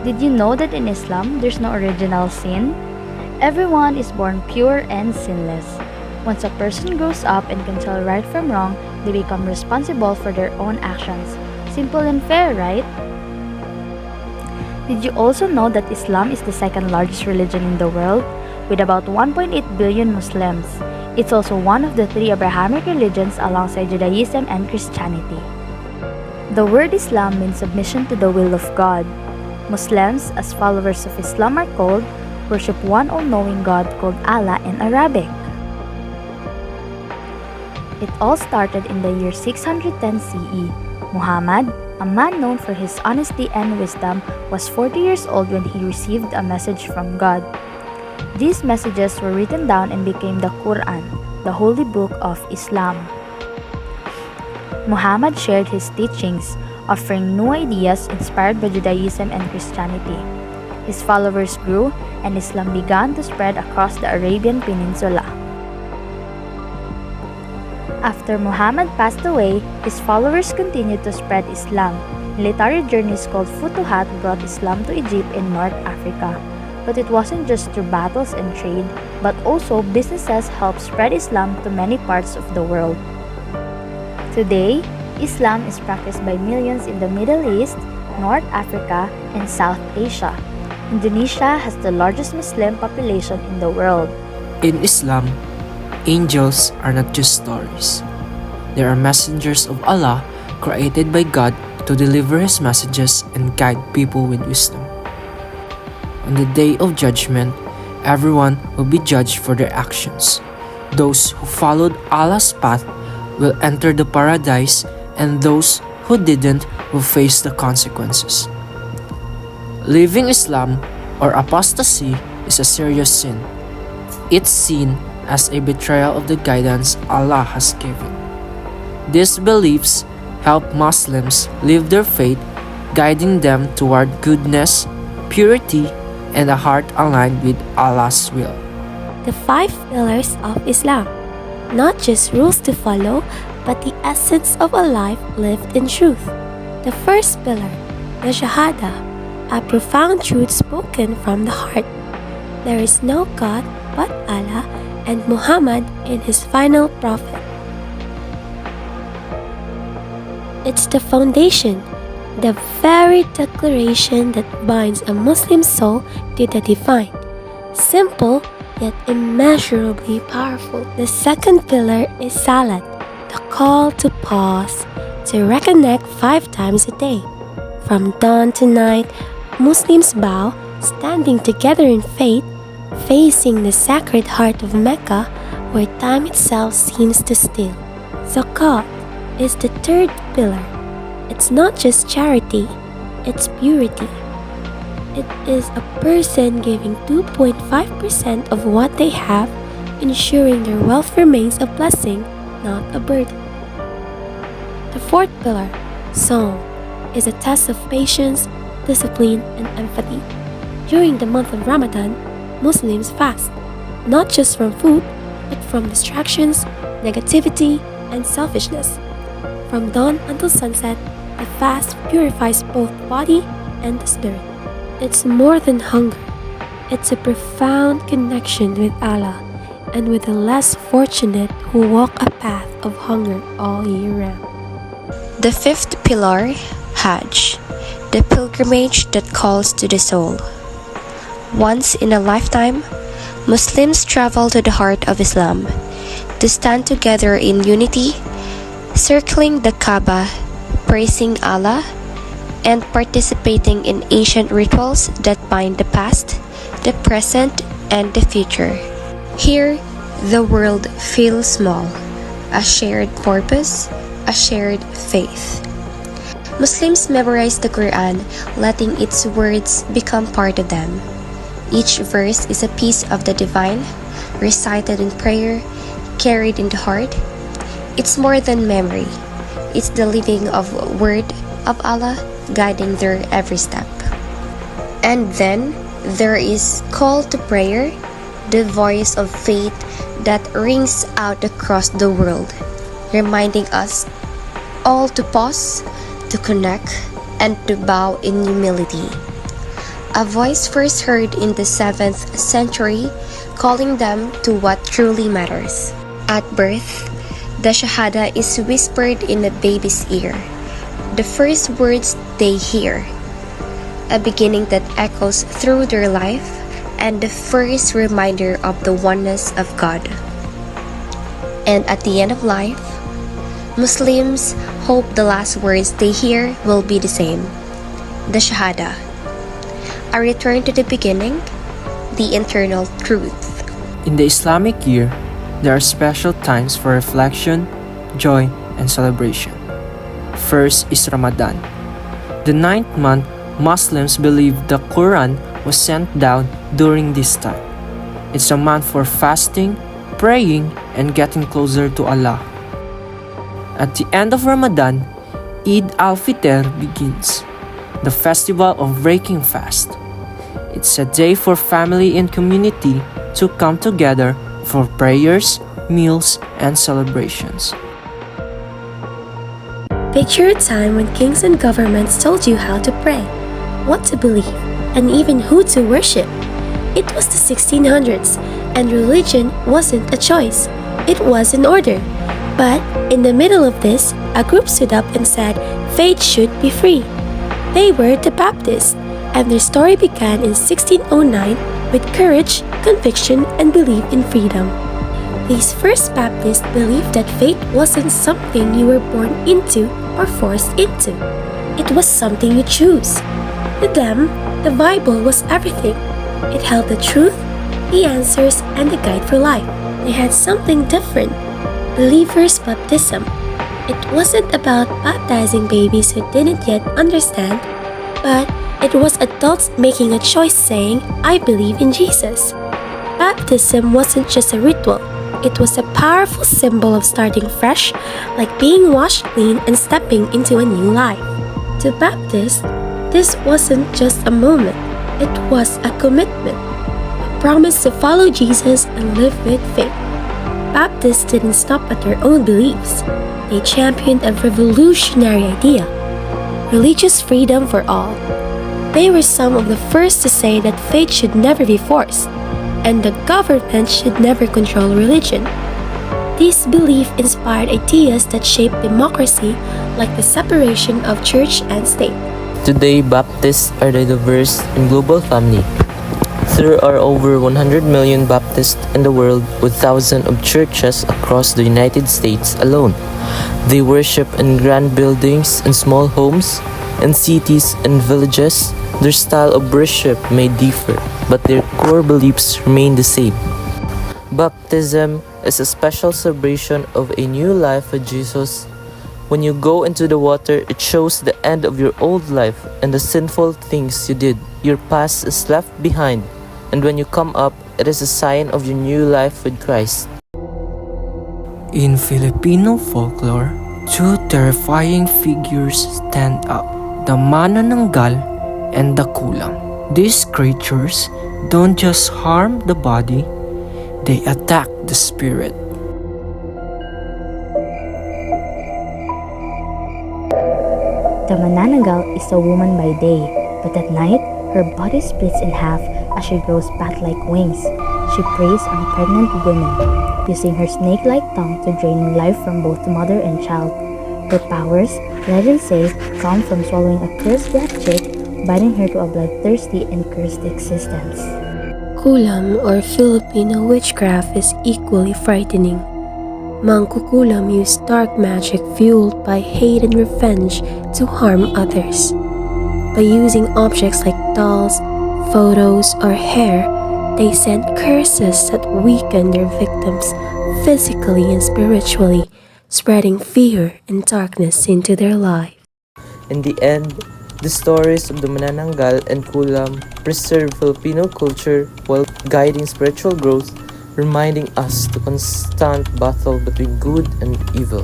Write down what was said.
Did you know that in Islam there's no original sin? Everyone is born pure and sinless. Once a person grows up and can tell right from wrong, they become responsible for their own actions. Simple and fair, right? Did you also know that Islam is the second largest religion in the world, with about 1.8 billion Muslims? It's also one of the three Abrahamic religions alongside Judaism and Christianity. The word Islam means submission to the will of God. Muslims, as followers of Islam, are called worship one all-knowing God called Allah in Arabic. It all started in the year 610 CE. Muhammad, a man known for his honesty and wisdom, was 40 years old when he received a message from God. These messages were written down and became the Quran, the holy book of Islam. Muhammad shared his teachings, offering new ideas inspired by Judaism and Christianity. His followers grew, and Islam began to spread across the Arabian Peninsula. After Muhammad passed away, his followers continued to spread Islam. Military journeys called Futuhat brought Islam to Egypt and North Africa. But it wasn't just through battles and trade, but also businesses helped spread Islam to many parts of the world. Today, Islam is practiced by millions in the Middle East, North Africa, and South Asia. Indonesia has the largest Muslim population in the world. In Islam, angels are not just stories. They are messengers of Allah created by God to deliver His messages and guide people with wisdom. On the day of judgment, everyone will be judged for their actions. Those who followed Allah's path will enter the paradise, and those who didn't will face the consequences. Leaving Islam or apostasy is a serious sin. It's seen as a betrayal of the guidance Allah has given. These beliefs help Muslims live their faith, guiding them toward goodness, purity, and a heart aligned with Allah's will. The 5 pillars of Islam, not just rules to follow, but the essence of a life lived in truth. The first pillar, the Shahada, a profound truth spoken from the heart. There is no God but Allah, and Muhammad is his final prophet. It's the foundation, the very declaration that binds a Muslim soul to the divine. Simple, yet immeasurably powerful. The second pillar is Salat, the call to pause, to reconnect 5 times a day. From dawn to night, Muslims bow, standing together in faith, facing the Sacred Heart of Mecca, where time itself seems to still. Zakat is the third pillar. It's not just charity, it's purity. It is a person giving 2.5% of what they have, ensuring their wealth remains a blessing, not a burden. The fourth pillar, Sawm, is a test of patience, discipline, and empathy. During the month of Ramadan, Muslims fast, not just from food, but from distractions, negativity, and selfishness. From dawn until sunset, the fast purifies both the body and the spirit. It's more than hunger. It's a profound connection with Allah and with the less fortunate who walk a path of hunger all year round. The fifth pillar, Hajj, the pilgrimage that calls to the soul. Once in a lifetime, Muslims travel to the heart of Islam to stand together in unity, circling the Kaaba, praising Allah, and participating in ancient rituals that bind the past, the present, and the future. Here, the world feels small, a shared purpose, a shared faith. Muslims memorize the Quran, letting its words become part of them. Each verse is a piece of the divine, recited in prayer, carried in the heart. It's more than memory. It's the living of word of Allah, guiding their every step. And then there is call to prayer, the voice of faith that rings out across the world, reminding us all to pause, to connect, and to bow in humility. A voice first heard in the 7th century calling them to what truly matters. At birth, the Shahada is whispered in a baby's ear, the first words they hear, a beginning that echoes through their life, and the first reminder of the oneness of God. And at the end of life, Muslims hope the last words they hear will be the same, the Shahada, a return to the beginning, the eternal truth. In the Islamic year, there are special times for reflection, joy, and celebration. First is Ramadan. The 9th month, Muslims believe the Quran was sent down during this time. It's a month for fasting, praying, and getting closer to Allah. At the end of Ramadan, Eid al-Fitr begins, the festival of breaking fast. It's a day for family and community to come together for prayers, meals, and celebrations. Picture a time when kings and governments told you how to pray, what to believe, and even who to worship. It was the 1600s, and religion wasn't a choice, it was an order. But in the middle of this, a group stood up and said faith should be free. They were the Baptists, and their story began in 1609 with courage, conviction, and belief in freedom. These first Baptists believed that faith wasn't something you were born into or forced into. It was something you choose. To them, the Bible was everything. It held the truth, the answers, and the guide for life. They had something different, believers' baptism. It wasn't about baptizing babies who didn't yet understand, but it was adults making a choice saying, I believe in Jesus. Baptism wasn't just a ritual. It was a powerful symbol of starting fresh, like being washed clean and stepping into a new life. To Baptists, this wasn't just a moment, it was a commitment, a promise to follow Jesus and live with faith. Baptists didn't stop at their own beliefs. They championed a revolutionary idea, religious freedom for all. They were some of the first to say that faith should never be forced, and the government should never control religion. This belief inspired ideas that shaped democracy, like the separation of church and state. Today, Baptists are the diverse and global family. There are over 100 million Baptists in the world, with thousands of churches across the United States alone. They worship in grand buildings and small homes, in cities and villages. Their style of worship may differ, but their core beliefs remain the same. Baptism is a special celebration of a new life with Jesus. When you go into the water, it shows the end of your old life and the sinful things you did. Your past is left behind, and when you come up, it is a sign of your new life with Christ. In Filipino folklore, two terrifying figures stand up, the manananggal and the kulam. These creatures don't just harm the body, they attack the spirit. The manananggal is a woman by day, but at night, her body splits in half as she grows bat-like wings. She preys on pregnant women, using her snake-like tongue to drain life from both mother and child. Her powers, legends say, come from swallowing a cursed black chick, biting her to a bloodthirsty and cursed existence. Kulam, or Filipino witchcraft, is equally frightening. Mangkukulam use dark magic fueled by hate and revenge to harm others. By using objects like dolls, photos, or hair, they send curses that weaken their victims physically and spiritually, spreading fear and darkness into their life. In the end, the stories of the Manananggal and Kulam preserve Filipino culture while guiding spiritual growth, reminding us the constant battle between good and evil.